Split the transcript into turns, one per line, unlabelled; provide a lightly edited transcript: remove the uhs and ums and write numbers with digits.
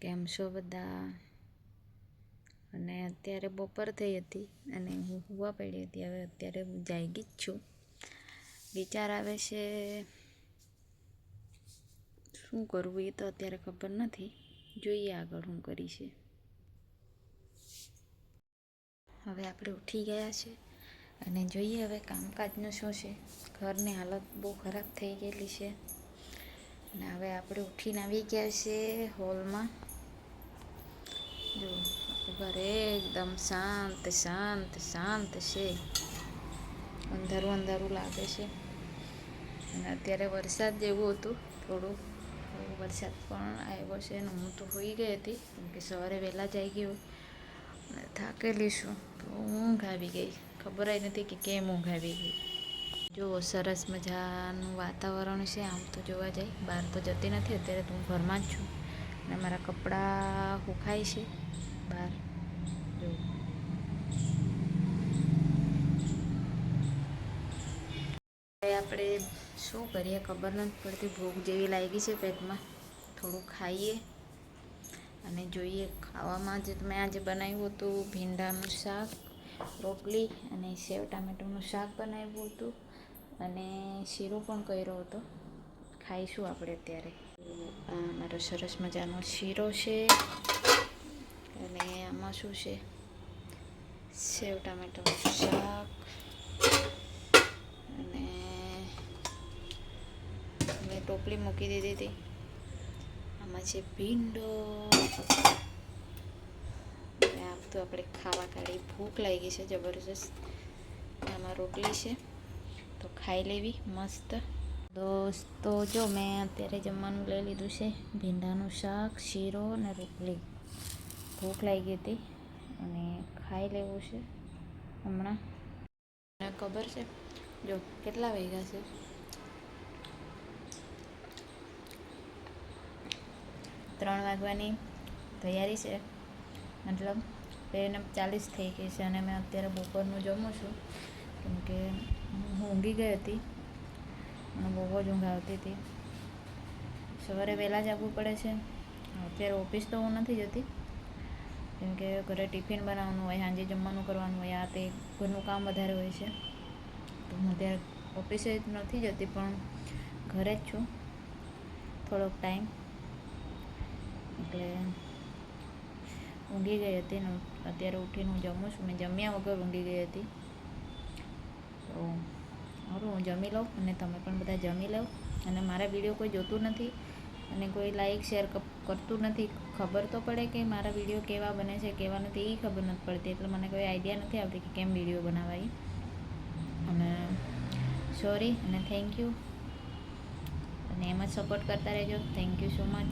કેમ છો બધા? અને અત્યારે બપોર થઈ હતી અને હું હુવા પડી હતી. હવે અત્યારે હું જાગી જ છું. વિચાર આવે છે શું કરવું એ તો અત્યારે ખબર નથી. જોઈએ આગળ શું કરી છે. હવે આપણે ઉઠી ગયા છે અને જોઈએ હવે કામકાજનું શું છે. ઘરની હાલત બહુ ખરાબ થઈ ગયેલી છે અને હવે આપણે ઉઠીને આવી ગયા છે હોલમાં. જો ઘરે એકદમ શાંત શાંત શાંત છે. અંધારું અંધારું લાગે છે અને અત્યારે વરસાદ જેવું હતું. થોડું વરસાદ પણ આવ્યો છે અને હું તો હોઈ ગઈ હતી કેમ કે સવારે વહેલા જાગી હોય અને થાકેલી છું તો ઊંઘ આવી ગઈ. ખબર જ નથી કે કેમ ઊંઘ આવી ગઈ. જો સરસ મજાનું વાતાવરણ છે. આમ તો જોવા જાય બહાર તો જતી નથી અત્યારે તો હું ઘરમાં જ છું અને મારા કપડાં સુકાય છે બહાર. જો આપણે શું કરીએ ખબર નથી પડતી. ભૂખ જેવી લાગી છે પેટમાં. થોડું ખાઈએ અને જોઈએ. ખાવામાં જે મેં આજે બનાવ્યું હતું ભીંડાનું શાક, રોટલી અને સેવ ટામેટાનું શાક બનાવ્યું હતું અને શીરો પણ કર્યો હતો. ખાઈશું આપણે અત્યારે. આ મારો સરસ મજાનો શીરો છે અને આમાં શું છે સેવ ટામેટાનું શાક અને મેં ટોપલી મૂકી દીધી હતી. આમાં છે ભીંડો. આમ તો આપણે ખાવા કાઢી. ભૂખ લાગી છે જબરજસ્ત. આમાં રોટલી છે તો ખાઈ લેવી મસ્ત. દોસ્તો જો મેં અત્યારે જમવાનું લઈ લીધું છે. ભીંડાનું શાક, શીરો અને રોટલી. ભૂખ લાગી હતી અને ખાઈ લેવું છે હમણાં. મને ખબર છે જો કેટલા વાગ્યા છે. 3 વાગવાની તૈયારી છે. મતલબ 2:40 થઈ ગઈ છે અને મેં અત્યારે બપોરનું જમું છું કેમ કે હું ઊંઘી ગઈ હતી. મને બહુ જ ઊંઘ આવતી હતી. સવારે વહેલા જાગવું પડે છે. અત્યારે ઓફિસ તો હું નથી જતી કેમ કે ઘરે ટિફિન બનાવવાનું હોય, સાંજે જમવાનું કરવાનું હોય, આ તે ઘરનું કામ વધારે હોય છે તો હું અત્યારે ઓફિસે જ નથી જતી પણ ઘરે જ છું થોડોક ટાઈમ. એટલે ઊંઘી ગઈ હતી ને અત્યારે ઉઠીને હું જમું છું. મેં જમ્યા વગર ઊંઘી ગઈ હતી તો સારું હું જમી લઉં અને તમે પણ બધા જમી લો. અને મારા વિડીયો કોઈ જોતું નથી અને કોઈ લાઈક શેર કરતું નથી. ખબર તો પડે કે મારા વિડીયો કેવા બને છે કેવા નથી એ ખબર નથી પડતી. એટલે મને કોઈ આઈડિયા નથી આવતી કે કેમ વિડીયો બનાવાય. અને સોરી અને થેન્ક યુ અને એમ જ સપોર્ટ કરતા રહેજો. Thank you so much.